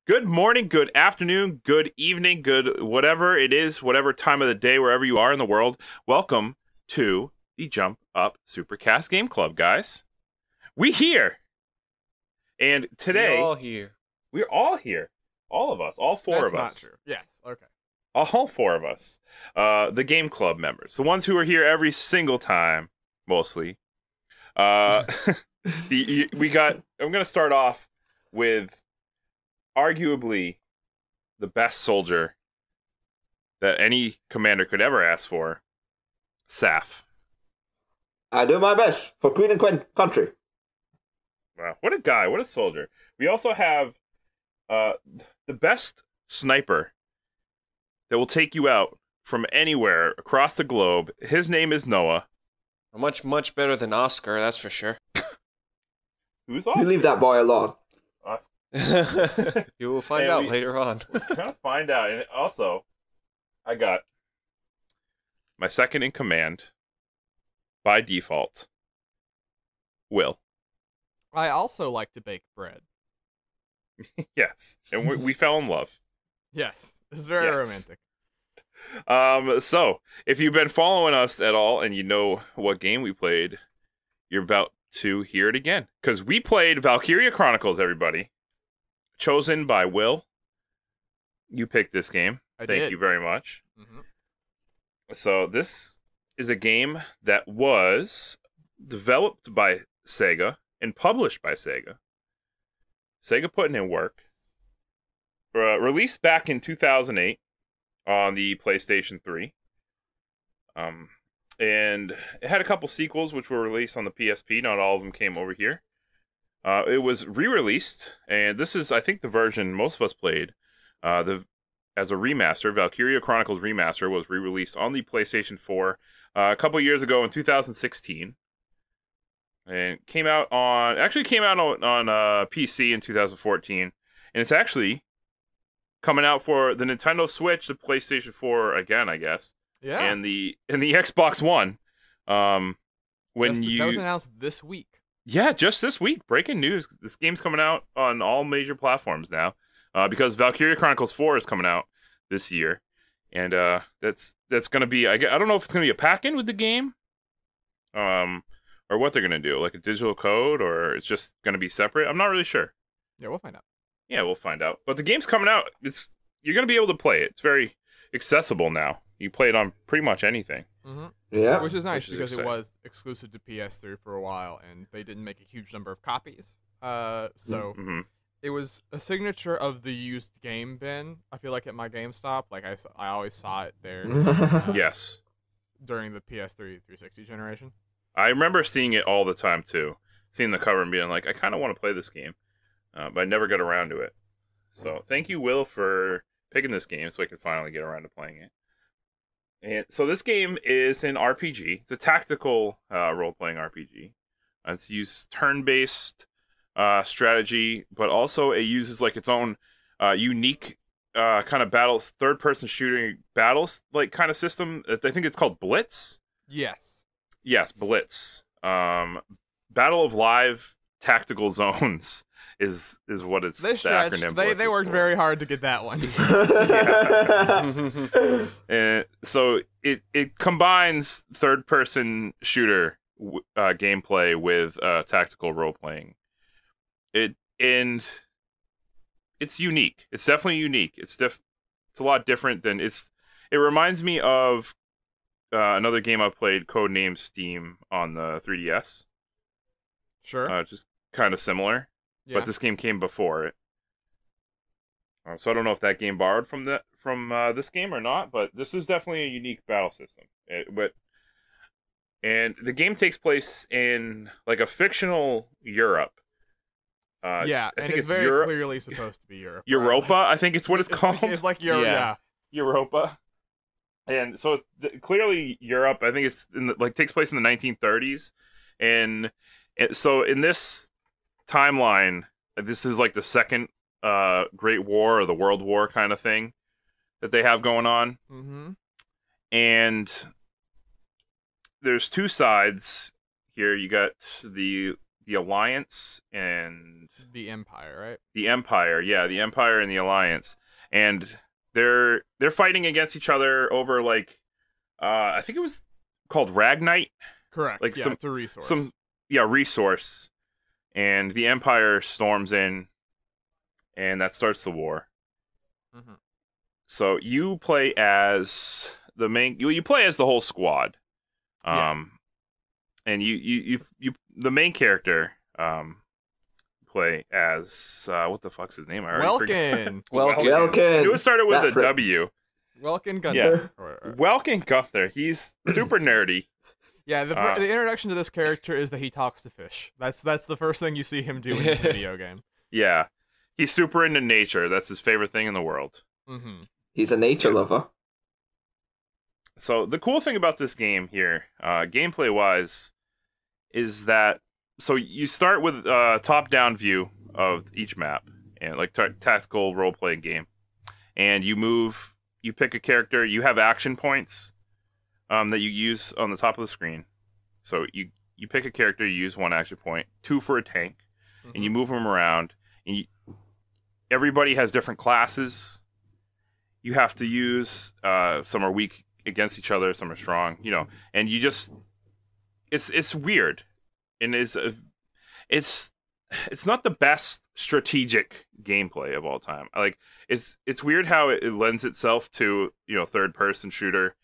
Good morning, good afternoon, good evening, good whatever it is, whatever time of the day, wherever you are in the world. Welcome to the Jump Up Supercast Game Club, guys. We here. And today... We're all here. All of us. All four of us. That's not true. Yes, okay. All four of us. The Game Club members. The ones who are here every single time, mostly. I'm going to start off with... arguably the best soldier that any commander could ever ask for, Saf. I do my best for Queen and Country. Wow, what a guy, what a soldier. We also have the best sniper that will take you out from anywhere across the globe. His name is Noah. Much better than Oscar, that's for sure. Who's Oscar? You leave that boy alone. Oscar. You will find out later on. We're gonna find out. And also, I got my second in command by default, Will. I also like to bake bread. Yes, and we fell in love. Yes, it's very romantic. So if you've been following us at all and you know what game we played, you're about to hear it again, because we played Valkyria Chronicles, everybody. Chosen by Will. You picked this game. Thank you very much. Mm-hmm. So this is a game that was developed by Sega and published by Sega. Sega putting in work. Released back in 2008 on the PlayStation 3. And it had a couple sequels which were released on the PSP. Not all of them came over here. It was re-released, and this is, I think, the version most of us played. As a remaster, Valkyria Chronicles Remaster was re-released on the PlayStation 4 a couple years ago in 2016. And came out on PC in 2014. And it's actually coming out for the Nintendo Switch, the PlayStation 4 again, I guess. Yeah. And the Xbox One. That was announced this week. Yeah, just this week. Breaking news. This game's coming out on all major platforms now. Because Valkyria Chronicles 4 is coming out this year. And that's going to be... I don't know if it's going to be a pack-in with the game. Or what they're going to do. Like a digital code, or it's just going to be separate. I'm not really sure. Yeah, we'll find out. Yeah, we'll find out. But the game's coming out. You're going to be able to play it. It's very accessible now. You play it on pretty much anything. Mm-hmm. Yeah. Which is nice, because it was exclusive to PS3 for a while, and they didn't make a huge number of copies. It was a signature of the used game bin. I feel like at my GameStop, like I always saw it there. Yes. During the PS3 360 generation. I remember seeing it all the time, too. Seeing the cover and being like, I kind of want to play this game. But I never got around to it. So thank you, Will, for picking this game so I could finally get around to playing it. And so this game is an RPG. It's a tactical role-playing RPG. It's used turn-based strategy, but also it uses like its own unique kind of battles, third-person shooting battles like kind of system. I think it's called Blitz. Yes, Blitz. Battle of Live Tactical Zones is what it's the acronym. They worked very hard to get that one. And so it combines third-person shooter gameplay with tactical role-playing. And it's unique. It's definitely unique. It's a lot different than it reminds me of another game I played, codenamed Steam, on the 3DS. Sure. Just kind of similar, but this game came before it. So I don't know if that game borrowed from this game or not, but this is definitely a unique battle system. And the game takes place in like a fictional Europe. I think it's very clearly supposed to be Europe. Europa, I think it's what it's called. It's like Europe, yeah. Europa. And so it's clearly Europe. I think it's takes place in the 1930s, and so in this timeline, this is like the second Great War or the World War kind of thing that they have going on. Mm-hmm. And there's two sides here. You got the Alliance and The Empire, right? The Empire, yeah, the Empire and the Alliance, and they're fighting against each other over like I think it was called Ragnite. Correct. Like it's a resource. Resource, and the Empire storms in, and that starts the war. Mm-hmm. So you play as the main. You play as the whole squad, and you the main character play as what the fuck's his name? I already forgot. Welkin. I knew it started with a W. Welkin Gunther. Yeah. Welkin Gunther. He's super nerdy. Yeah, the introduction to this character is that he talks to fish. That's the first thing you see him do in the video game. Yeah, he's super into nature. That's his favorite thing in the world. Mm-hmm. He's a nature lover. So the cool thing about this game here, gameplay-wise, is that so you start with a top-down view of each map, and like tactical role-playing game, and you move. You pick a character. You have action points that you use on the top of the screen. So you pick a character. You use 1 action point, 2 for a tank, and you move them around. And everybody has different classes. You have to use. Some are weak against each other. Some are strong. And you just. It's weird, and it's not the best strategic gameplay of all time. Like it's weird how it lends itself to third person shooter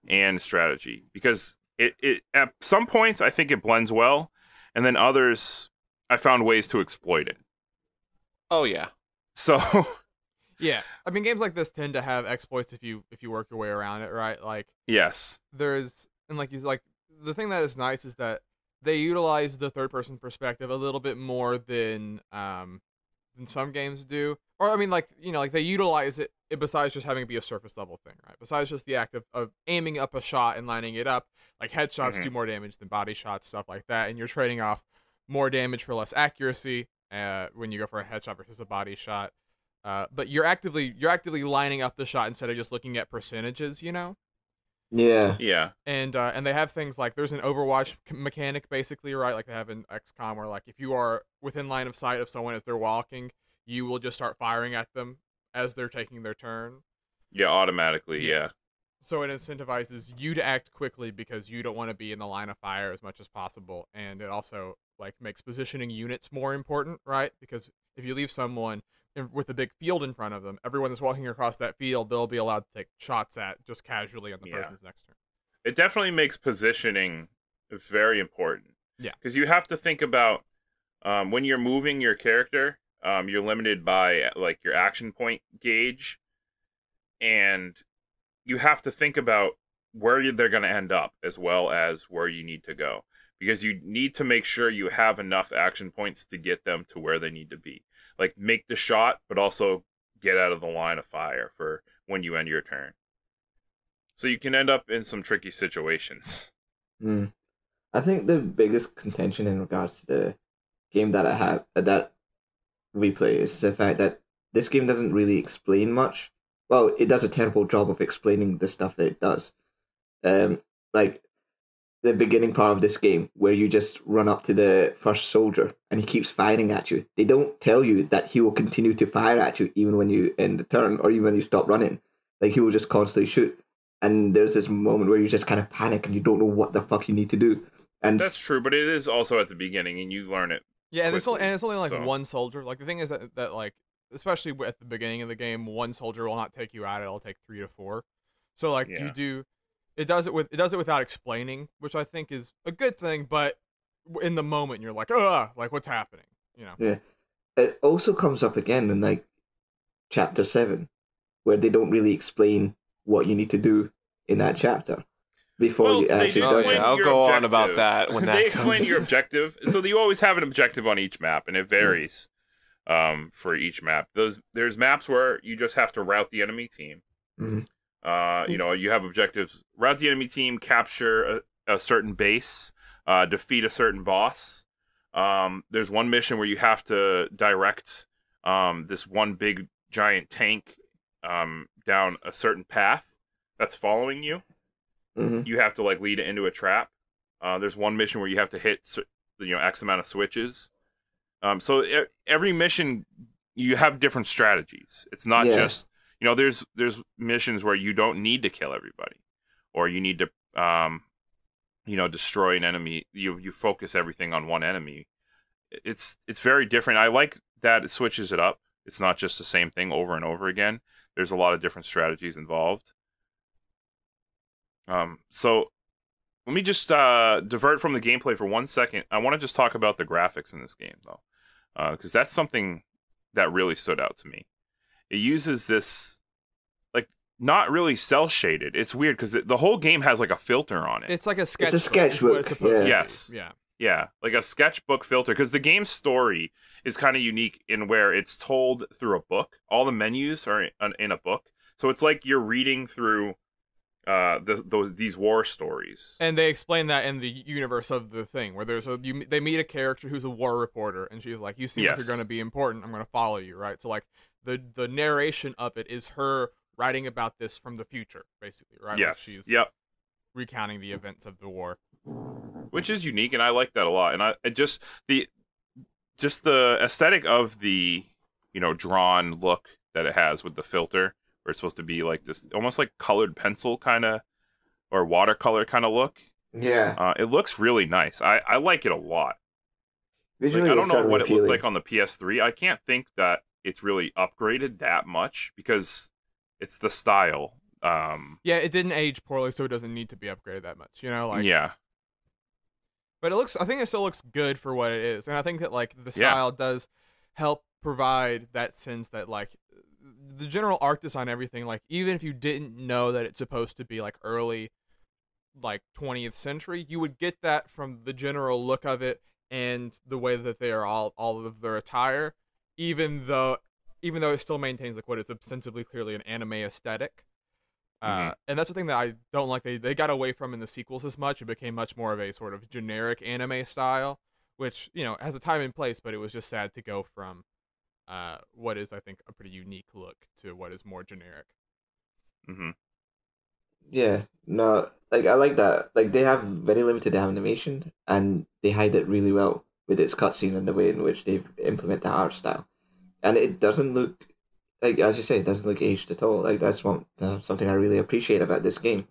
and strategy, because it at some points I think it blends well, and then others I found ways to exploit it. Oh yeah. So yeah, I mean games like this tend to have exploits if you work your way around it, right? Like yes, there's and like the thing that is nice is that they utilize the third-person perspective a little bit more than some games do. Or, I mean, like they utilize it besides just having it be a surface-level thing, right? Besides just the act of aiming up a shot and lining it up, like headshots do more damage than body shots, stuff like that, and you're trading off more damage for less accuracy when you go for a headshot versus a body shot. But you're actively lining up the shot instead of just looking at percentages, Yeah. And they have things like there's an Overwatch mechanic basically, right? Like they have in XCOM where like if you are within line of sight of someone as they're walking, you will just start firing at them as they're taking their turn. Yeah, automatically, yeah. So it incentivizes you to act quickly because you don't want to be in the line of fire as much as possible, and it also like makes positioning units more important, right? Because if you leave someone with a big field in front of them, everyone that's walking across that field, they'll be allowed to take shots at just casually on the person's next turn. It definitely makes positioning very important. Yeah. Because you have to think about when you're moving your character, you're limited by like your action point gauge, and you have to think about where they're going to end up as well as where you need to go. Because you need to make sure you have enough action points to get them to where they need to be. Like, make the shot, but also get out of the line of fire for when you end your turn. So you can end up in some tricky situations. I think the biggest contention in regards to the game that we play is the fact that this game doesn't really explain much. Well, it does a terrible job of explaining the stuff that it does. Like, the beginning part of this game where you just run up to the first soldier and he keeps firing at you. They don't tell you that he will continue to fire at you even when you end the turn or even when you stop running. Like, he will just constantly shoot. And there's this moment where you just kind of panic and you don't know what the fuck you need to do. And that's true, but it is also at the beginning and you learn it. Yeah, and it's only like one soldier. Like the thing is that like especially at the beginning of the game, one soldier will not take you out. It'll take 3 to 4. So like it does it without explaining, which I think is a good thing. But in the moment, you're like, like what's happening? Yeah. It also comes up again in like chapter 7, where they don't really explain what you need to do in that chapter before you actually does it. I'll go on about that when they that explain comes. your objective. So you always have an objective on each map, and it varies for each map. There's maps where you just have to rout the enemy team. You have objectives: rout the enemy team, capture a certain base, defeat a certain boss. There's one mission where you have to direct this one big giant tank down a certain path that's following you. You have to like lead it into a trap. There's one mission where you have to hit X amount of switches. So every mission, you have different strategies. It's not just, there's missions where you don't need to kill everybody, or you need to, destroy an enemy. You focus everything on one enemy. It's very different. I like that it switches it up. It's not just the same thing over and over again. There's a lot of different strategies involved. So let me just divert from the gameplay for 1 second. I want to just talk about the graphics in this game, though, because that's something that really stood out to me. It uses this, like, not really cel shaded. It's weird because the whole game has like a filter on it. It's like a sketchbook. It's a sketchbook. Yes. Yeah, like a sketchbook filter, because the game's story is kind of unique in where it's told through a book. All the menus are in a book, so it's like you're reading through these war stories. And they explain that in the universe of the thing, where they meet a character who's a war reporter, and she's like, "You seem like you're going to be important. I'm going to follow you." Right? So like the narration of it is her writing about this from the future, basically. Right? Yes. Like she's recounting the events of the war. Which is unique, and I like that a lot. And the aesthetic of the drawn look that it has with the filter, where it's supposed to be like this, almost like colored pencil kind of, or watercolor kind of look. Yeah, it looks really nice. I like it a lot. Visually, I don't know what appealing. it looked like on the PS3. I can't think that it's really upgraded that much because it's the style. Yeah, it didn't age poorly, so it doesn't need to be upgraded that much. Yeah. But I think it still looks good for what it is. And I think that, like, the style does help provide that sense that, like, the general art design, everything, like, even if you didn't know that it's supposed to be, like, early, like, 20th century, you would get that from the general look of it and the way that they are all of their attire, even though it still maintains, like, what is ostensibly clearly an anime aesthetic. And that's the thing that I don't like. They got away from in the sequels as much. It became much more of a sort of generic anime style, which, has a time and place, but it was just sad to go from what is, I think, a pretty unique look to what is more generic. Mm-hmm. Yeah, no, like, I like that. Like, they have very limited animation, and they hide it really well with its cutscenes and the way in which they've implemented the art style. And it doesn't look, like, as you say, it doesn't look aged at all. Like, that's something I really appreciate about this game.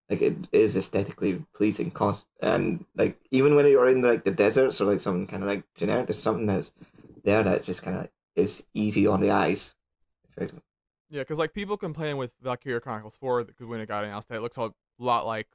Like, it is aesthetically pleasing, and, like, even when you're in, like, the deserts or, like, something kind of, like, generic, there's something that's there that just kind of is easy on the eyes. Yeah, because, like, people complain with Valkyria Chronicles 4 because when it got announced, that it looks a lot like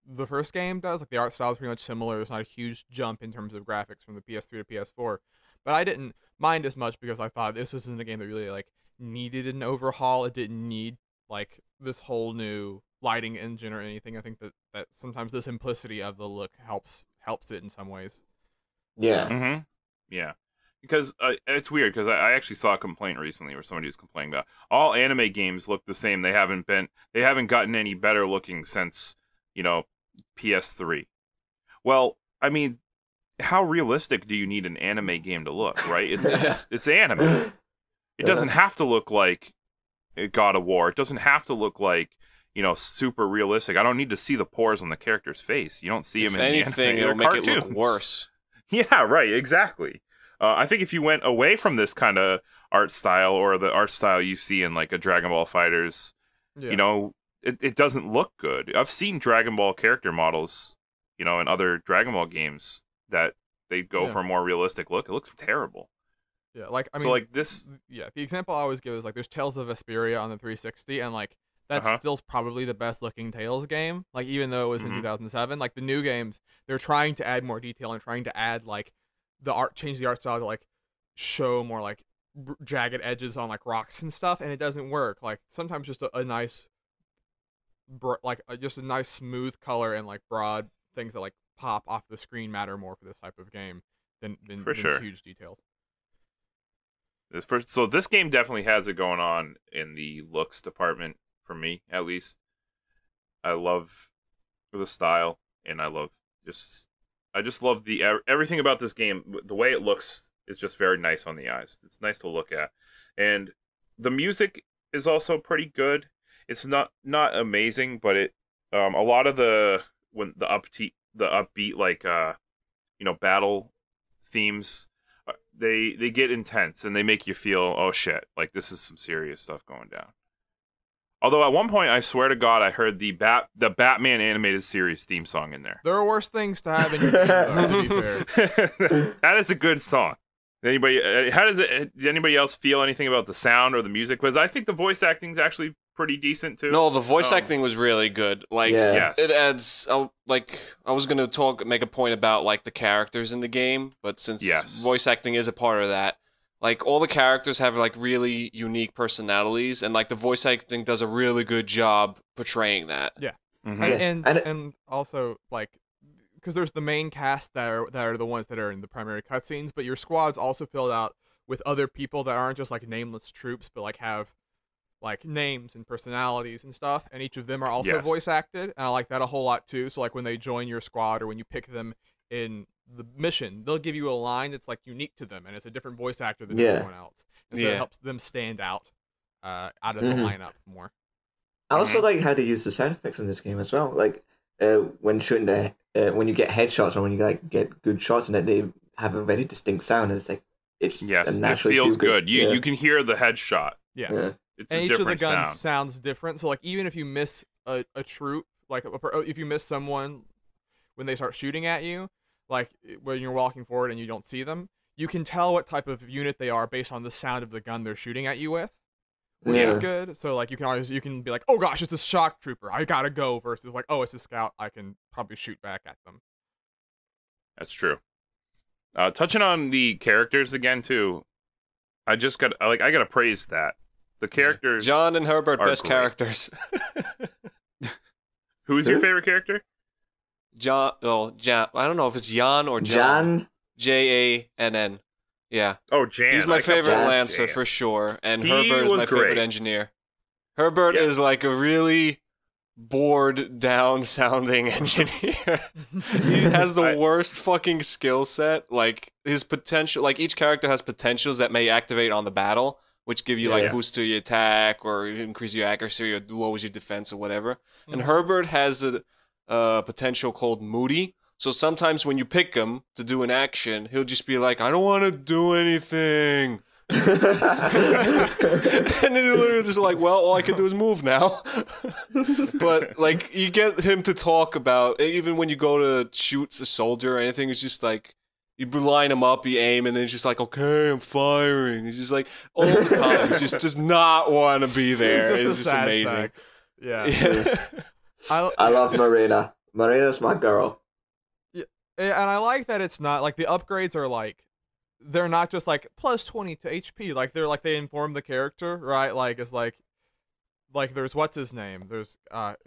the first game does. Like, the art style is pretty much similar. There's not a huge jump in terms of graphics from the PS3 to PS4. But I didn't mind as much because I thought this wasn't a game that really, like, needed an overhaul. It didn't need, like, this whole new lighting engine or anything. I think that sometimes the simplicity of the look helps it in some ways. Yeah. Mm-hmm. Yeah. Because it's weird, because I actually saw a complaint recently where somebody was complaining about all anime games look the same. They haven't gotten any better looking since, PS3. Well, I mean, how realistic do you need an anime game to look, right? It's anime. It doesn't have to look like God of War. It doesn't have to look like, super realistic. I don't need to see the pores on the character's face. You don't see them in anything, the anime. it'll make it look worse. Yeah, right, exactly. I think if you went away from this kind of art style, or the art style you see in, like, a Dragon Ball FighterZ, it doesn't look good. I've seen Dragon Ball character models, in other Dragon Ball games that they go for a more realistic look. It looks terrible. Yeah, like, I mean, so, like, this. Yeah, the example I always give is, like, there's Tales of Vesperia on the 360, and, like, that's still probably the best looking Tales game. Like, even though it was in 2007, like, the new games, they're trying to add more detail and trying to add, like, change the art style to, like, show more, like, jagged edges on, like, rocks and stuff, and it doesn't work. Like, sometimes just a nice, just a nice smooth color and, like, broad things that, like, pop off the screen matter more for this type of game than huge details. So this game definitely has it going on in the looks department, for me, at least. I love the style, and I just love everything about this game. The way it looks is just very nice on the eyes. It's nice to look at, and the music is also pretty good. It's not amazing, but it a lot of the upbeat, like, battle themes they get intense and they make you feel, oh shit, like this is some serious stuff going down. Although at one point, I swear to God, I heard the Batman animated series theme song in there. There are worse things to have in your game, though, to be fair. That is a good song. Did anybody else feel anything about the sound or the music? Because I think the voice acting is actually pretty decent too. No, the voice acting was really good. Like, Yes. it adds. Like, I was gonna make a point about like the characters in the game, but since voice acting is a part of that, like all the characters have like really unique personalities, and like the voice acting does a really good job portraying that. Yeah, Mm-hmm. and also like, because there's the main cast that are the ones that are in the primary cutscenes, but your squad's also filled out with other people that aren't just like nameless troops, but like have like names and personalities and stuff, and each of them are also voice acted, and I like that a whole lot too. So like when they join your squad or when you pick them in the mission, they'll give you a line that's like unique to them, and it's a different voice actor than everyone else, and so it helps them stand out out of the lineup more. I also like how they use the sound effects in this game as well. Like when shooting when you get headshots or when you like get good shots in it, they have a very distinct sound, and it's like it feels good. You can hear the headshot. Yeah. It's and each of the guns sounds different. So like even if you miss a troop, like if you miss someone when they start shooting at you, like when you're walking forward and you don't see them, you can tell what type of unit they are based on the sound of the gun they're shooting at you with, which is good. So like you can be like, oh gosh, it's a shock trooper, I gotta go, versus like, oh, it's a scout, I can probably shoot back at them. That's true. Touching on the characters again too, I gotta praise that. The characters, John and Herbert, best great. Characters. Who's your favorite character? John. Oh, Jan. I don't know if it's Jan or John. Jann. Yeah. Oh, Jan. He's my favorite Lancer for sure, and Herbert is my favorite engineer. Herbert is like a really bored down sounding engineer. He has the worst fucking skill set. Like his potential, like each character has potentials that may activate on the battle, which give you like boost to your attack or increase your accuracy or lowers your defense or whatever. And Herbert has a potential called Moody. So sometimes when you pick him to do an action, he'll just be like, I don't want to do anything. And then he'll literally just like, well, all I can do is move now. But like you get him to talk about, even when you go to shoot a soldier or anything, it's just like, you line him up, you aim, and then it's just like, okay, I'm firing. He's just like, all the time, he just does not want to be there. It's just amazing. Sack. Yeah. I love Marina. Marina's my girl. Yeah, and I like that it's not, like, the upgrades are, like, they're not just, like, plus 20 to HP. Like, they're, like, they inform the character, right? Like, it's like there's, what's his name? There's,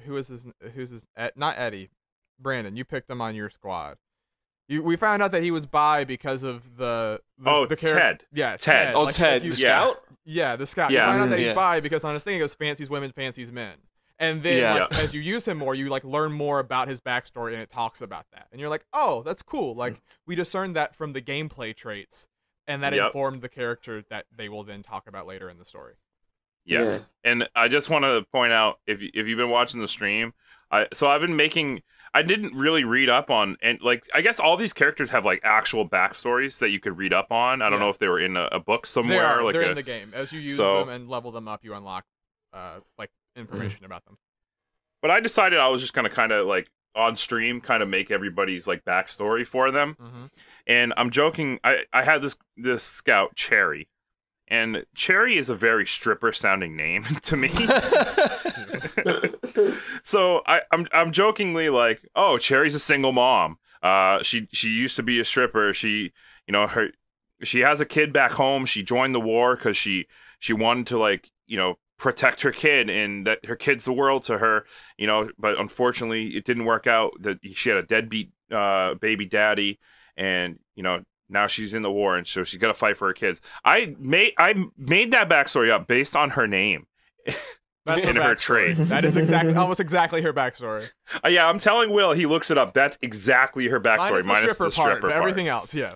who's his, not Eddie. Brandon, you picked him on your squad. We found out that he was bi because of the Ted. Yeah, Ted. Oh, like, Ted, the scout? Yeah, the scout. Yeah. You find out that he's bi because on his thing it goes fancies women, fancies men. And then like, as you use him more, you like learn more about his backstory and it talks about that. And you're like, oh, that's cool. Like we discerned that from the gameplay traits, and that informed the character that they will then talk about later in the story. Yes. Yeah. And I just want to point out, if you've been watching the stream, I've been making... I didn't really read up on, and like I guess all these characters have like actual backstories that you could read up on. I don't know if they were in a book somewhere. They're in the game. As you use them and level them up, you unlock like information about them. But I decided I was just gonna kind of like on stream kind of make everybody's like backstory for them. And I'm joking. I had this scout Cherrie. And Cherrie is a very stripper-sounding name to me. So I'm jokingly like, oh, Cherrie's a single mom. She used to be a stripper. She has a kid back home. She joined the war because she wanted to like protect her kid, and that her kid's the world to her. But unfortunately, it didn't work out. That she had a deadbeat baby daddy, and now she's in the war, and so she's got to fight for her kids. I made that backstory up based on her name. That's in her traits. That is almost exactly her backstory. Yeah, I'm telling Will, he looks it up. That's exactly her backstory. Minus the stripper part. Everything else, yes.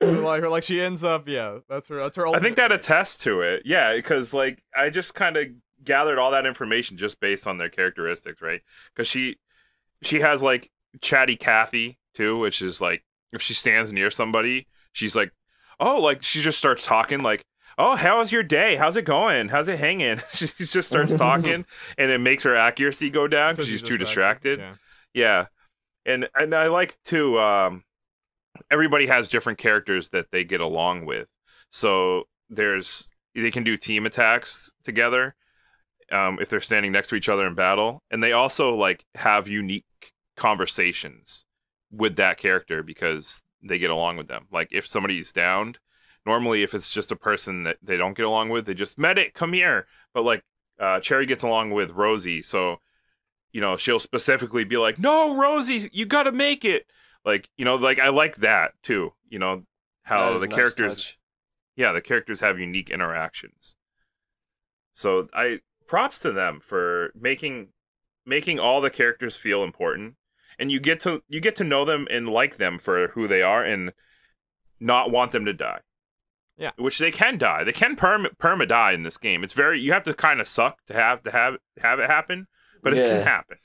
like she ends up, that's her. I think that attests to it. Yeah, because like I just kind of gathered all that information just based on their characteristics, right? Because she has like chatty Cathy too, which is like if she stands near somebody, she's like, oh, like she just starts talking like, oh, how's your day? How's it going? How's it hanging? She just starts talking, and it makes her accuracy go down because she's too distracted. Yeah. And I like to everybody has different characters that they get along with. So they can do team attacks together if they're standing next to each other in battle, and they also like have unique conversations with that character because they get along with them. Like if somebody's downed, normally if it's just a person that they don't get along with, they just medic, come here. But like Cherrie gets along with Rosie, so she'll specifically be like, no, Rosie, you gotta make it. Like, like I like that too. How the characters the characters have unique interactions. So props to them for making all the characters feel important. And you get to know them and like them for who they are and not want them to die. Yeah. Which they can die. They can perma die in this game. It's you have to kind of suck to have it happen, but it can happen.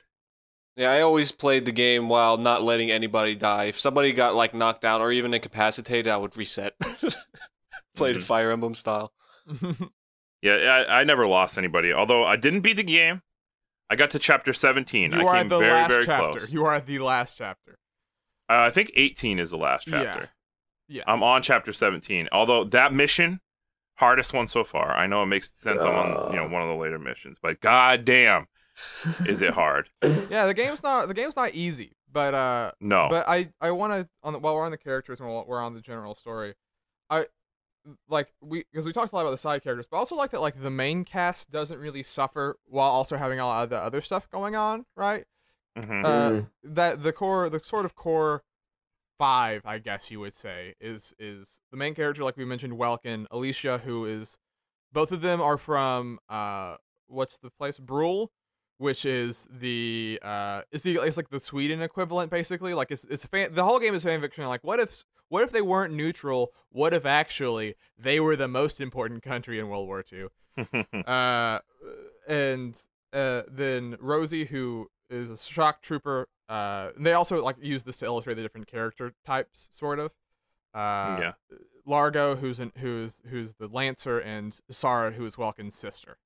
Yeah, I always played the game while not letting anybody die. If somebody got like knocked down or even incapacitated, I would reset. Played Fire Emblem style. Yeah, I never lost anybody. Although I didn't beat the game. I got to chapter 17. You are at the last chapter. Close. You are at the last chapter. I think 18 is the last chapter. Yeah. I'm on chapter 17. Although that mission, hardest one so far. I know it makes sense. I'm on one of the later missions, but goddamn, is it hard? Yeah, the game's not easy, but no. But I want to while we're on the characters and while we're on the general story, because we talked a lot about the side characters, but I also like that like the main cast doesn't really suffer while also having a lot of the other stuff going on, right? That the sort of core 5, I guess you would say, is the main character, like we mentioned, Welkin, Alicia, who is, both of them are from what's the place, Brule, which is it's like the Sweden equivalent, basically. Like the whole game is fan fiction. Like what if they weren't neutral? What if actually they were the most important country in World War II? And then Rosie, who is a shock trooper. They also like use this to illustrate the different character types, sort of. Largo, who's the Lancer, and Sarah, who is Welkin's sister.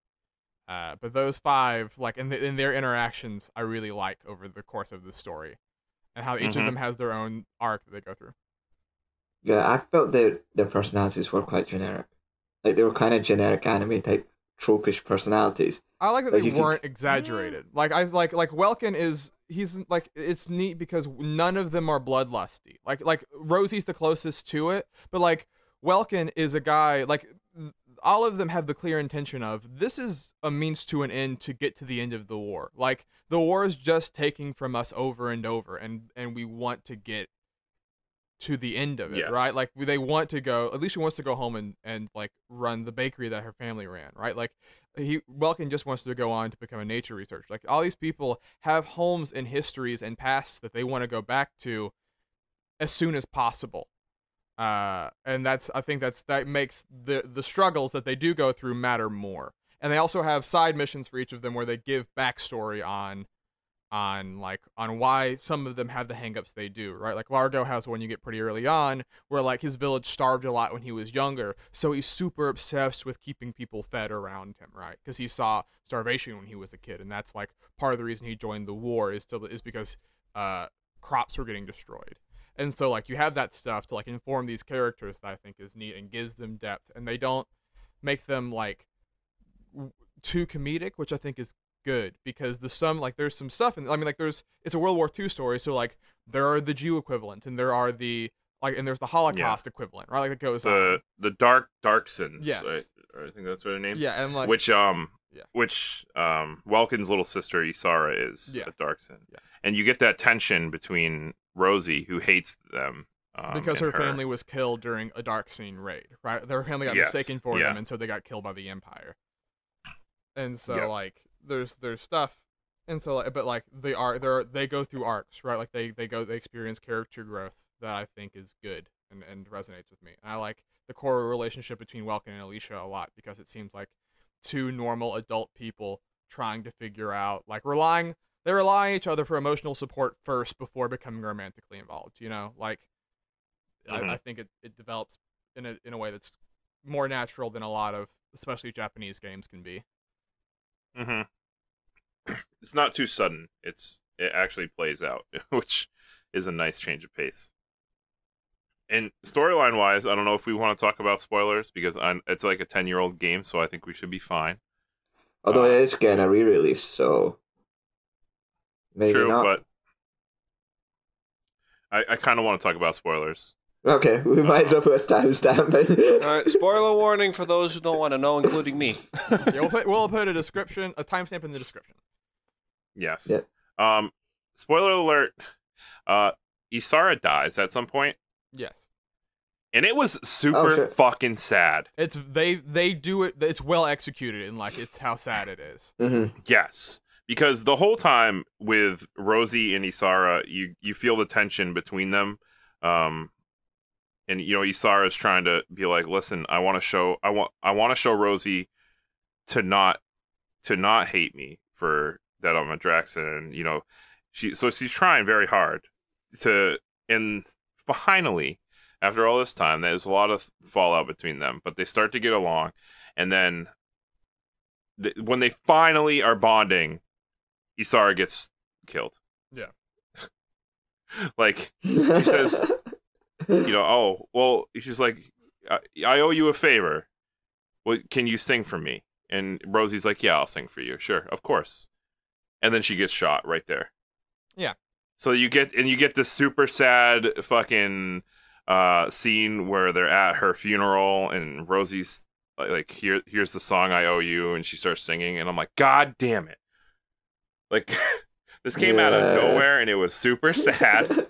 But those 5, like in their interactions, I really like over the course of the story, and how each of them has their own arc that they go through. Yeah, I felt their personalities were quite generic. Like they were kind of generic anime type tropish personalities. I like that they weren't exaggerated. Like Welkin is, he's like, it's neat because none of them are bloodlusty. Like Rosie's the closest to it, but like Welkin is a guy, like all of them have the clear intention of, this is a means to an end to get to the end of the war. Like the war is just taking from us over and over, and we want to get to the end of it, right? Like they want to go, Alicia wants to go home and like run the bakery that her family ran, right? Like Welkin just wants to go on to become a nature researcher. Like all these people have homes and histories and pasts that they want to go back to as soon as possible. And I think that makes the struggles that they do go through matter more. And they also have side missions for each of them where they give backstory on why some of them have the hangups they do, right? Like Largo has one you get pretty early on where like his village starved a lot when he was younger, so he's super obsessed with keeping people fed around him, right? Because he saw starvation when he was a kid, and that's like part of the reason he joined the war is because crops were getting destroyed. And so like you have that stuff to like inform these characters that I think is neat and gives them depth, and they don't make them like too comedic, which I think is good, because there's some stuff, and I mean like it's a World War II story, so like there are the Jew equivalent, and there are and there's the Holocaust equivalent, right? Like it goes on. The Darksons, right? I think that's what her name. Yeah, and like which Welkin's little sister Isara is a Darkson, and you get that tension between Rosie, who hates them because her family was killed during a Darkseen raid, right? Their family got mistaken for them, and so they got killed by the Empire. And so like there's stuff, and so like, but like they go through arcs, right? Like they experience character growth that I think is good and resonates with me. And I like the core relationship between Welkin and Alicia a lot, because it seems like two normal adult people trying to figure out, like they rely on each other for emotional support first before becoming romantically involved, you know? Like I think it develops in a way that's more natural than a lot of especially Japanese games can be. It's not too sudden. It actually plays out, which is a nice change of pace. And storyline wise, I don't know if we want to talk about spoilers because it's like a 10-year-old game, so I think we should be fine. Although it is getting a re-release, so maybe true, not. But I kind of want to talk about spoilers. Okay, we might as well put a timestamp. All right, spoiler warning for those who don't want to know, including me. Yeah, we'll put a timestamp in the description. Yes. Yep. Spoiler alert. Isara dies at some point. Yes. And it was super fucking sad. They do it. It's well executed, and like it's how sad it is. Mm-hmm. Yes, because the whole time with Rosie and Isara, you feel the tension between them, and Isara is trying to be like, listen, I want to show Rosie to not hate me for that I'm a Draxon, and she's trying very hard and finally, after all this time, there's a lot of fallout between them, but they start to get along, and then when they finally are bonding, Isara gets killed. Yeah. Like, she says, oh, well, she's like, I owe you a favor. Well, can you sing for me? And Rosie's like, yeah, I'll sing for you. Sure, of course. And then she gets shot right there. Yeah. So you get this super sad fucking scene where they're at her funeral and Rosie's like here's the song I owe you, and she starts singing, and I'm like, God damn it. Like this came out of nowhere and it was super sad. And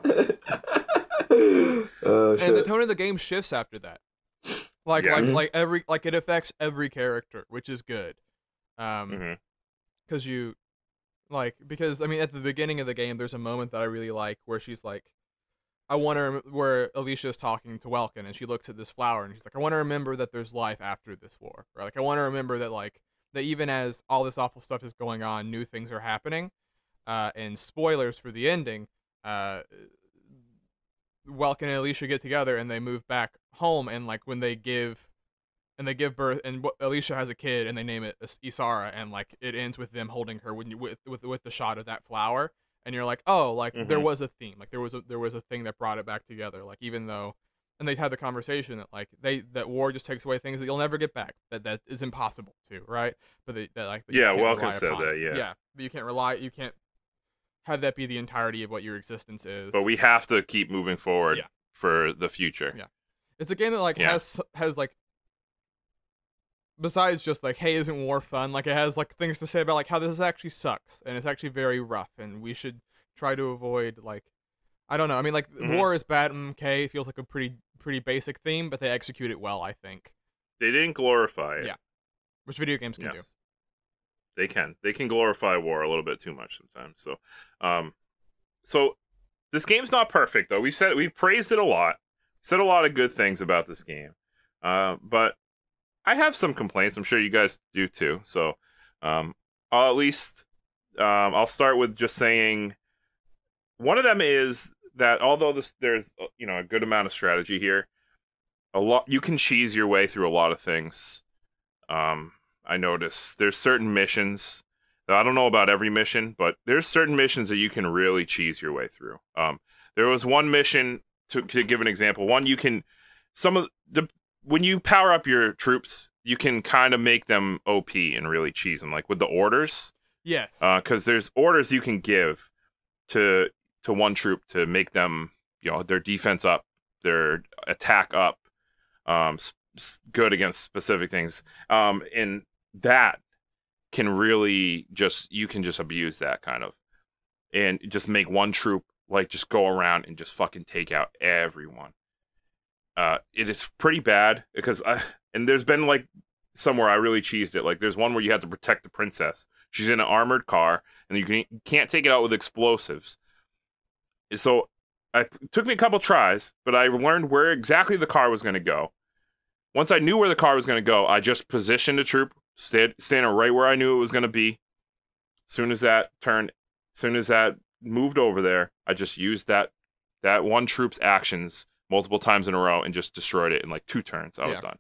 the tone of the game shifts after that. Like it affects every character, which is good. Because because at the beginning of the game, there's a moment that I really like where she's like, where Alicia's talking to Welkin, and she looks at this flower, and she's like, I want to remember that there's life after this war, or like I want to remember that that even as all this awful stuff is going on, new things are happening. And spoilers for the ending, Welkin and Alicia get together and they move back home, and like when they give birth, and Alicia has a kid and they name it Isara, and like it ends with them holding her with the shot of that flower, and you're like, oh, like there was a theme, like there was a thing that brought it back together, like even though, and they had the conversation that like that war just takes away things that you'll never get back, that is impossible to, right? But Welkin said that, yeah, but you can't have that be the entirety of what your existence is. But we have to keep moving forward for the future. Yeah, it's a game that has like, besides just like, hey, isn't war fun? Like it has like things to say about like how this actually sucks and it's actually very rough and we should try to avoid like, I don't know. War is bad. Okay, it feels like a pretty basic theme, but they execute it well, I think. They didn't glorify it. Yeah, which video games can do. They can glorify war a little bit too much sometimes. So this game's not perfect though. We praised it a lot. Said a lot of good things about this game. But I have some complaints. I'm sure you guys do too. So I'll start with just saying one of them is that although there's a good amount of strategy here, you can cheese your way through a lot of things. I noticed there's certain missions. I don't know about every mission, but there's certain missions that you can really cheese your way through. There was one mission, to give an example. One, you can when you power up your troops, you can kind of make them OP and really cheese them, like with the orders. Yes. Because there's orders you can give to one troop to make them, their defense up, their attack up, good against specific things. And that can really you can just abuse that kind of, and just make one troop just go around and just fucking take out everyone. It is pretty bad because and there's been somewhere I really cheesed it. Like there's one where you have to protect the princess. She's in an armored car and you can't take it out with explosives. So it took me a couple tries, but I learned where exactly the car was going to go. Once I knew where the car was going to go, I just positioned a troop, standing right where I knew it was going to be. Soon as that moved over there, I just used that one troop's actions multiple times in a row and just destroyed it in like 2 turns. I was done.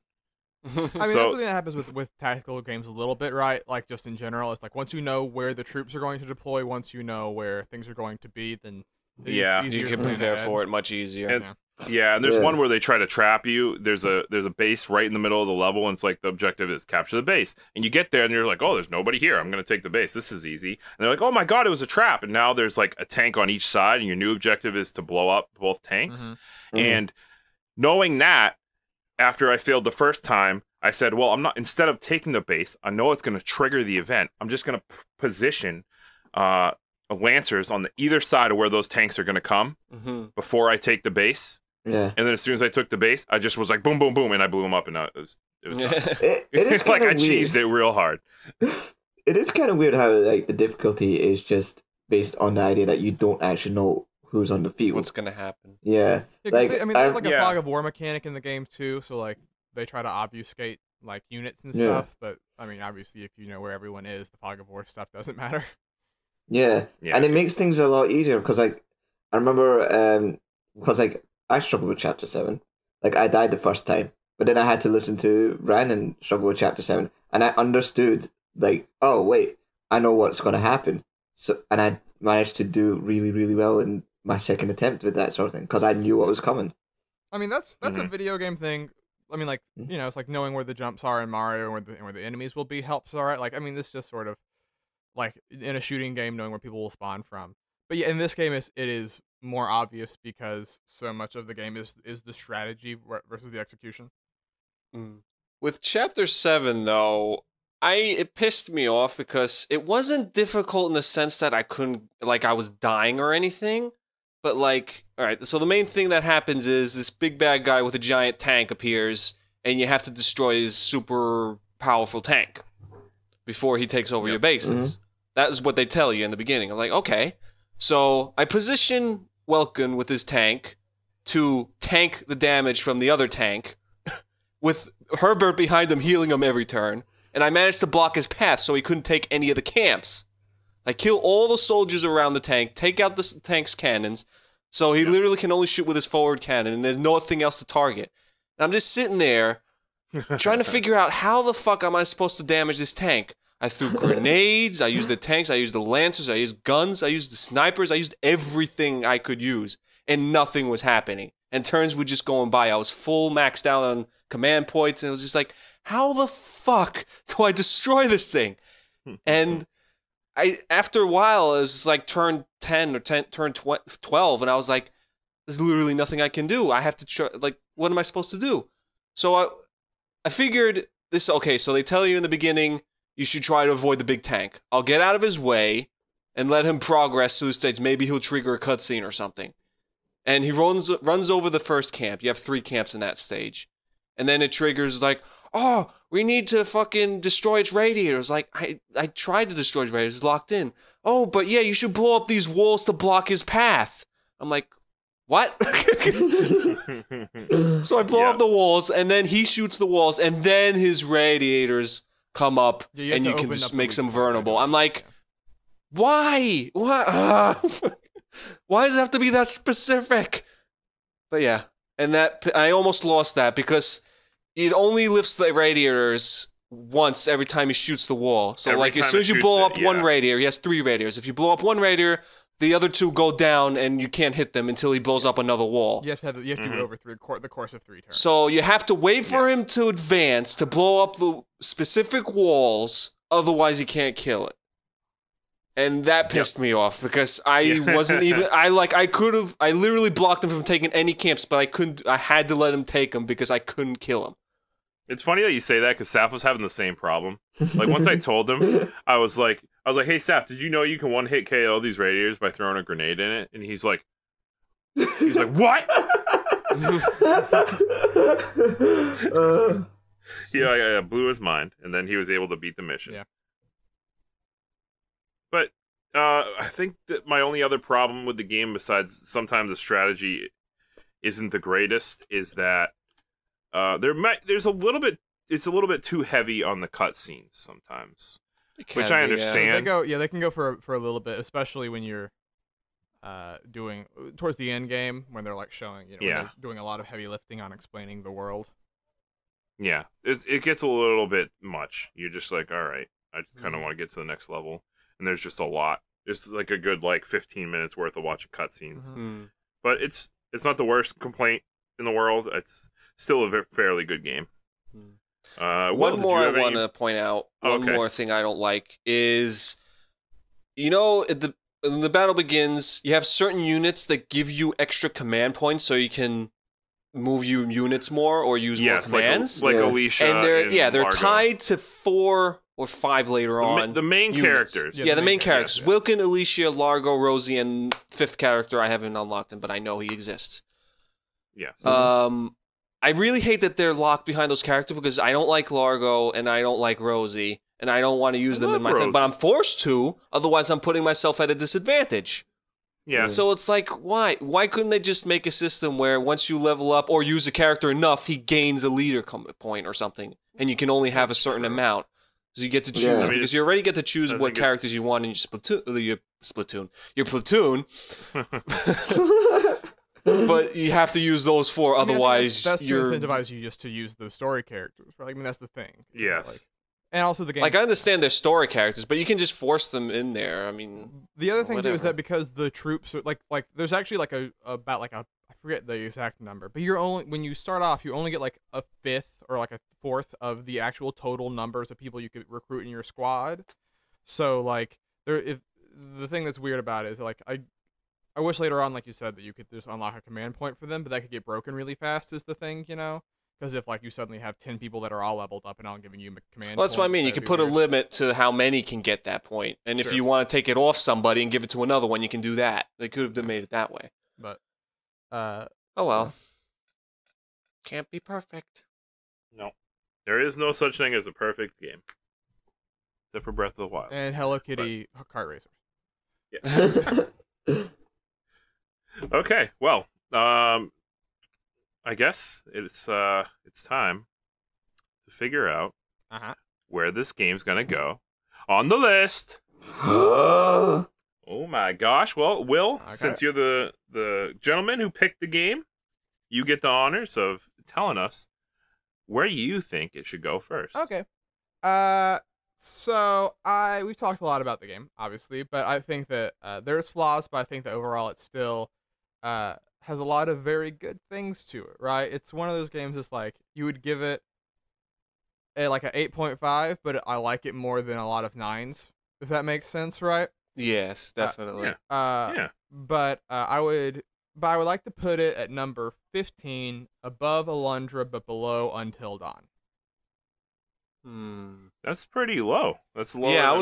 I mean, that's something that happens with tactical games a little bit, right? Like, just in general, it's like once you know where the troops are going to deploy, once you know where things are going to be, then it's easier you can prepare for it much easier. And there's one where they try to trap you. There's a base right in the middle of the level, and it's like the objective is capture the base. And you get there, and you're like, oh, there's nobody here. I'm going to take the base. This is easy. And they're like, oh my god, it was a trap. And now there's like a tank on each side, and your new objective is to blow up both tanks. And knowing that, after I failed the first time, I said, well, I'm not, instead of taking the base, I know it's going to trigger the event. I'm just going to position Lancers on the either side of where those tanks are going to come before I take the base. Yeah. And then as soon as I took the base, I just was like, boom, boom, boom, and I blew them up, and it was it is like I weird. cheesed it real hard. It is kind of weird how like the difficulty is just based on the idea that you don't actually know who's on the field. What's going to happen. Yeah. Like, they have like a fog of war mechanic in the game, too, so like they try to obfuscate like units and stuff, but I mean, obviously, if you know where everyone is, the fog of war stuff doesn't matter. Yeah, and it makes things a lot easier because, like, I remember, because, like, I struggled with Chapter 7. Like, I died the first time, but then I had to listen to Brandon struggle with Chapter 7, and I understood, like, oh, wait, I know what's going to happen. So, and I managed to do really, really well in my second attempt with that sort of thing because I knew what was coming. I mean, that's a video game thing. I mean, like, you know, it's like knowing where the jumps are in Mario and where the enemies will be helps, all right? Like, I mean, this just sort of, like, in a shooting game, knowing where people will spawn from. But yeah, in this game, it is more obvious because so much of the game is the strategy versus the execution. With Chapter 7, though, it pissed me off because it wasn't difficult in the sense that I couldn't, like, I was dying or anything. But, like, alright, so the main thing that happens is this big bad guy with a giant tank appears, and you have to destroy his super powerful tank before he takes over your bases. That is what they tell you in the beginning. I'm like, okay. So I position Welkin with his tank to tank the damage from the other tank, with Herbert behind him healing him every turn, and I managed to block his path so he couldn't take any of the camps. I kill all the soldiers around the tank, take out the tank's cannons, so he literally can only shoot with his forward cannon, and there's nothing else to target. And I'm just sitting there, trying to figure out how the fuck am I supposed to damage this tank. I threw grenades, I used the tanks, I used the lancers, I used guns, I used the snipers, I used everything I could use, and nothing was happening. And turns were just going by. I was full maxed out on command points, and it was just like, how the fuck do I destroy this thing? And after a while, it was like turn 10 or turn 12, and I was like, there's literally nothing I can do. I have to try, like, what am I supposed to do? So I figured this, okay, so they tell you in the beginning, you should try to avoid the big tank. I'll get out of his way and let him progress through the stage. Maybe he'll trigger a cutscene or something. And he runs over the first camp. You have 3 camps in that stage. And then it triggers like, oh, we need to fucking destroy its radiators. Like, I tried to destroy its radiators. It's locked in. Oh, but yeah, you should blow up these walls to block his path. I'm like, what? So I blow up the walls, and then he shoots the walls, and then his radiators come up, and you can just make them vulnerable. I'm like, why? What? Why does it have to be that specific? But yeah, and that I almost lost that because it only lifts the radiators once every time he shoots the wall. So like as soon as you blow up one radiator, he has 3 radiators. If you blow up one radiator, the other 2 go down, and you can't hit them until he blows up another wall. You have to do it over the course of 3 turns. So you have to wait for him to advance to blow up the specific walls, otherwise you can't kill it. And that pissed me off because I wasn't even I literally blocked him from taking any camps, but I couldn't. I had to let him take them because I couldn't kill him. It's funny that you say that because Saf was having the same problem. Like once I told him, I was like, hey Saf, did you know you can 1-hit KO these radiators by throwing a grenade in it? And he's like, what? I blew his mind, and then he was able to beat the mission. Yeah. But I think that my only other problem with the game, besides sometimes the strategy isn't the greatest, is that it's a little bit too heavy on the cutscenes sometimes, which I understand. They can go for a little bit, especially when you're doing towards the end game when they're like showing, when they're doing a lot of heavy lifting on explaining the world. Yeah, it gets a little bit much. You're just like, all right, I just kind of want to get to the next level, and there's just a lot. It's like a good 15 minutes worth of watching cutscenes, but it's not the worst complaint in the world. It's still a fairly good game. One more I want to point out. One more thing I don't like is, when the battle begins, you have certain units that give you extra command points so you can move your units more or use more commands. Like Alicia. And they're tied to 4 or 5 later on. The main characters. Yeah, the main characters. Wilkin, Alicia, Largo, Rosie, and 5th character I haven't unlocked him, but I know he exists. Yes. I really hate that they're locked behind those characters because I don't like Largo and I don't like Rosie. And I don't want to use them in my thing, but I'm forced to. Otherwise, I'm putting myself at a disadvantage. Yeah. So it's like, why? Why couldn't they just make a system where once you level up or use a character enough, he gains a leader point or something, and you can only have a certain amount. So you get to choose because you already get to choose what characters you want in your platoon. But you have to use those 4, otherwise that's to incentivize you just to use the story characters. Right? I mean, that's the thing. Yes. And also the game. I understand they're story characters, but you can just force them in there. I mean, the other thing too is that because the troops are like there's actually I forget the exact number, but when you start off, you only get like a 5th or like a 4th of the actual total numbers of people you could recruit in your squad. So the thing that's weird about it is I wish later on, like you said, that you could just unlock a command point for them, but that could get broken really fast is the thing, Because if you suddenly have 10 people that are all leveled up and all giving you command well, that's what I mean. You can put a limit to how many can get that point. And if you want to take it off somebody and give it to another one, you can do that. They could have made it that way. But, oh well. Can't be perfect. No. There is no such thing as a perfect game. Except for Breath of the Wild. And Hello Kitty kart racers. Yeah. Okay, well, I guess it's time to figure out where this game's gonna go on the list. Oh my gosh! Well, Will, since you're the gentleman who picked the game, you get the honors of telling us where you think it should go first. Okay. So we've talked a lot about the game, obviously, but I think that there's flaws, but I think that overall it's still has a lot of very good things to it, right? It's one of those games that's you would give it an 8.5, but I like it more than a lot of 9s, if that makes sense, right? Yes, definitely. But I would like to put it at number 15, above Alundra, but below Until Dawn. That's pretty low. That's lower. Yeah, I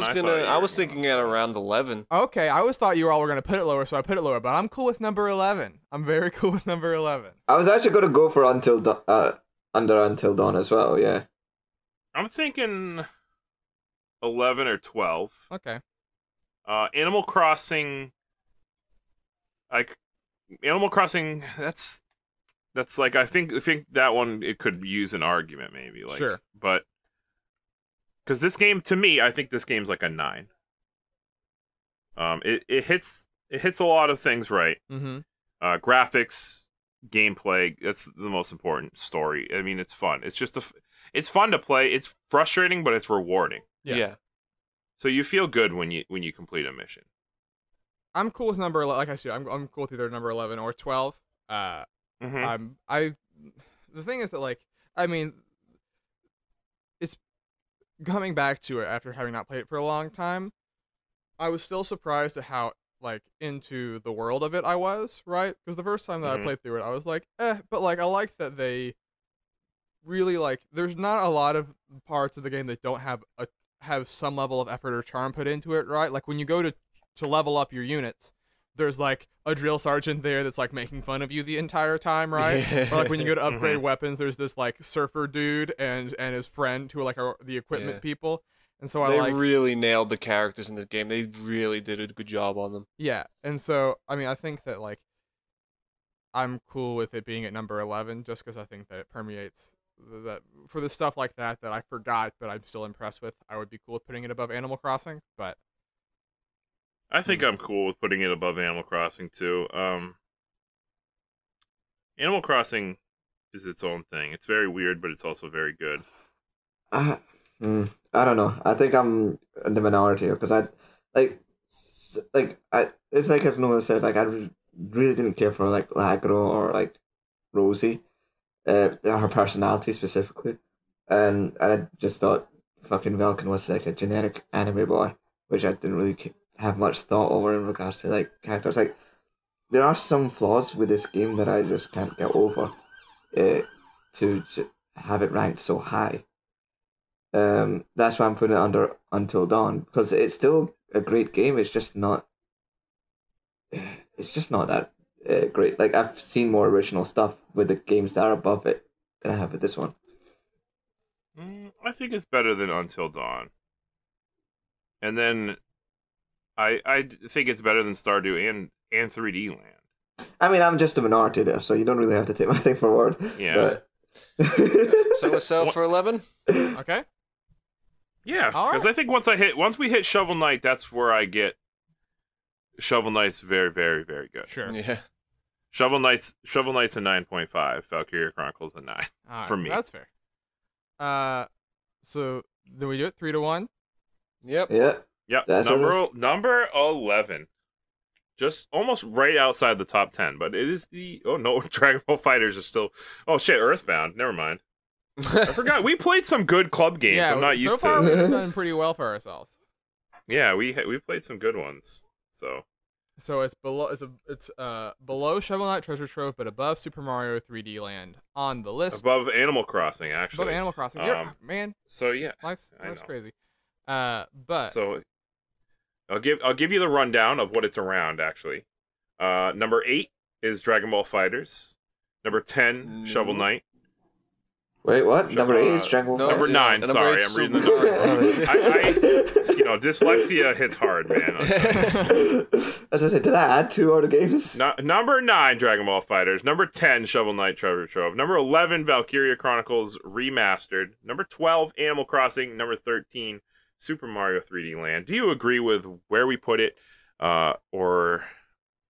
was thinking at around 11. Okay, I thought you all were gonna put it lower, so I put it lower. But I'm cool with number 11. I'm very cool with number 11. I was actually gonna go for under Until Dawn as well. Yeah. I'm thinking 11 or 12. Okay. Animal Crossing. Animal Crossing. That's I think that one it could use an argument maybe sure, but. Because this game, to me, I think this game's like a 9. It hits a lot of things right. Mm-hmm. Graphics, gameplay, that's the most important. Story. I mean, it's fun. It's just it's fun to play. It's frustrating, but it's rewarding. Yeah. So you feel good when you complete a mission. I'm cool with number 11. Like I said, I'm cool with either number 11 or 12. The thing is that it's coming back to it after having not played it for a long time. I was still surprised at how into the world of it I was, right? Because the first time that I played through it, I was but I like that they really there's not a lot of parts of the game that don't have some level of effort or charm put into it, right? When you go to level up your units, there's a drill sergeant there that's making fun of you the entire time, right? Or when you go to upgrade weapons, there's this surfer dude and his friend who are the equipment people. And so they really nailed the characters in this game. They really did a good job on them. Yeah. And so I think that I'm cool with it being at number 11 just because I think that it permeates that for the stuff like that I forgot but I'm still impressed with. I would be cool with putting it above Animal Crossing, but I think I'm cool with putting it above Animal Crossing too. Animal Crossing is its own thing. It's very weird, but it's also very good. I don't know. I think I'm in the minority because it's like as Noah says, like I really didn't care for like Lagro or like Rosie, her personality specifically, and I just thought fucking Velkin was like a generic anime boy, which I didn't really have much thought over in regards to like characters. Like there are some flaws with this game that I just can't get over, to have it ranked so high. That's why I'm putting it under Until Dawn, because it's still a great game. It's just not that great. Like I've seen more original stuff with the games that are above it than I have with this one. I think it's better than Until Dawn, and then I think it's better than Stardew and 3D Land. I mean, I'm just a minority there, so you don't really have to take my thing for word. Yeah. But... So a sell for 11? Okay. Yeah, because I think once we hit Shovel Knight, that's where I get Shovel Knight's very, very, very good. Sure. Yeah. Shovel Knight's a 9.5. Valkyria Chronicles a 9 for me. That's fair. So then we do it 3-1. Yep. Yeah. Yep. Number 11. Just almost right outside the top 10, but it is the Dragon Ball FighterZ is still. Oh shit, Earthbound. Never mind. I forgot we played some good club games. Yeah, I'm not used so far to. we've done pretty well for ourselves. Yeah, we played some good ones. So it's below below Shovel Knight Treasure Trove, but above Super Mario 3D Land on the list. Above Animal Crossing, actually. Above Animal Crossing. Man. So yeah, life's crazy. But so I'll give you the rundown of what it's around. Actually, number 8 is Dragon Ball FighterZ. Number 10, Shovel Knight. Wait, what? Number 8 is Dragon Ball. Number 9. Sorry, I'm reading the number. Dyslexia hits hard, man. As I said, did I add 2 other games? Number 9, Dragon Ball FighterZ. Number 10, Shovel Knight Treasure Trove. Number 11, Valkyria Chronicles Remastered. Number 12, Animal Crossing. Number 13, Super Mario 3D Land. Do you agree with where we put it, or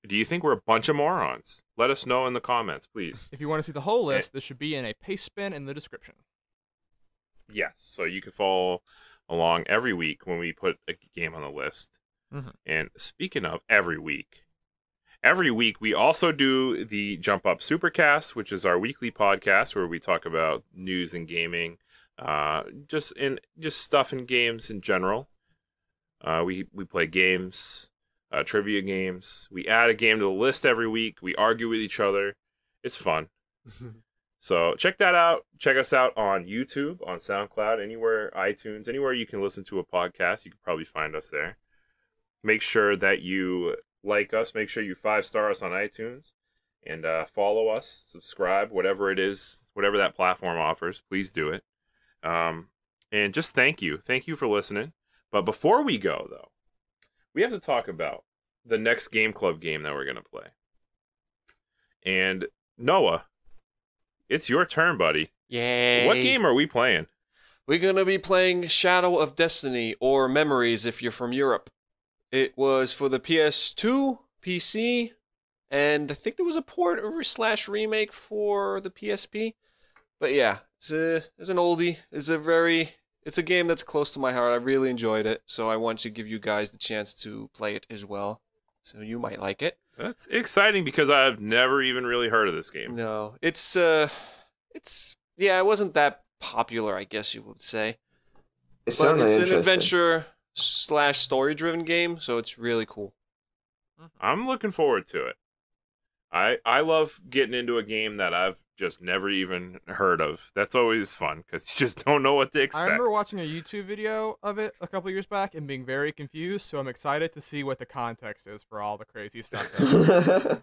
do you think we're a bunch of morons? Let us know in the comments, please. If you want to see the whole list, this should be in a paste spin in the description. Yes, so you can follow along every week when we put a game on the list. Mm-hmm. And speaking of every week we also do the Jump Up Supercast, which is our weekly podcast where we talk about news and gaming, just stuff in games in general. We play games. Trivia games. We add a game to the list every week. We argue with each other. It's fun. So check that out. Check us out on YouTube, on SoundCloud, anywhere, iTunes, anywhere you can listen to a podcast. You can probably find us there. Make sure that you like us. Make sure you 5-star us on iTunes. And follow us, subscribe, whatever it is, whatever that platform offers. Please do it. And just thank you. Thank you for listening. But before we go, though, we have to talk about the next Game Club game that we're going to play. And Noah, it's your turn, buddy. Yay. What game are we playing? We're going to be playing Shadow of Destiny, or Memories if you're from Europe. It was for the PS2, PC, and I think there was a port / remake for the PSP. But yeah, it's an oldie. It's a game that's close to my heart. I really enjoyed it, so I want to give you guys the chance to play it as well. So you might like it. That's exciting because I've never even really heard of this game. No, it wasn't that popular, I guess you would say. It's an adventure / story-driven game, so it's really cool. I'm looking forward to it. I love getting into a game that I've just never even heard of. That's always fun because you just don't know what to expect. I remember watching a YouTube video of it a couple years back and being very confused, so I'm excited to see what the context is for all the crazy stuff.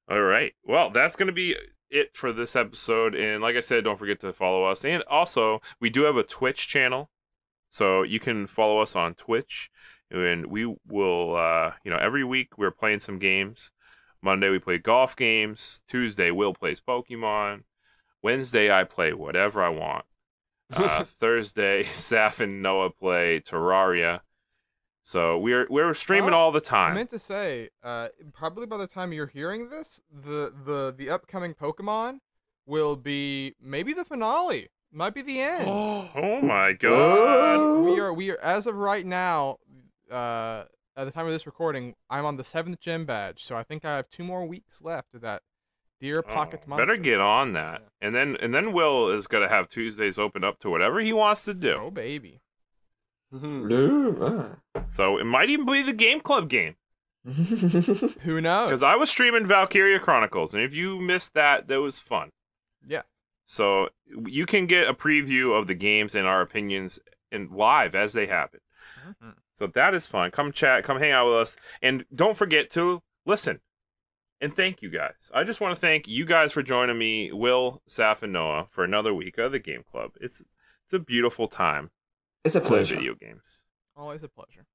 All right. Well, that's going to be it for this episode. And like I said, don't forget to follow us. And also, we do have a Twitch channel, so you can follow us on Twitch. And we will, every week we're playing some games. Monday we play golf games. Tuesday Will plays Pokemon. Wednesday I play whatever I want. Thursday Saf and Noah play Terraria. So we're streaming all the time. I meant to say, probably by the time you're hearing this, the upcoming Pokemon will be maybe the finale. Might be the end. Oh my god. We are as of right now, at the time of this recording, I'm on the 7th gym badge, so I think I have 2 more weeks left of that Dear Pocket Monster. Better get on that. Yeah. And then Will is gonna have Tuesdays open up to whatever he wants to do. Oh baby. So it might even be the Game Club game. Who knows? Because I was streaming Valkyria Chronicles, and if you missed that was fun. Yes. So you can get a preview of the games and our opinions in live as they happen. Mm-hmm. So that is fun. Come chat, come hang out with us, and don't forget to listen. And thank you guys. I just want to thank you guys for joining me, Will, Saf, and Noah, for another week of the Game Club. It's a beautiful time. It's a pleasure. Video games. Always a pleasure.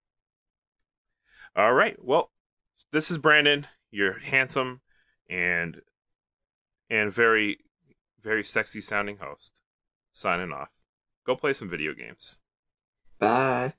All right. Well, this is Brandon, your handsome and very, very sexy sounding host, signing off. Go play some video games. Bye.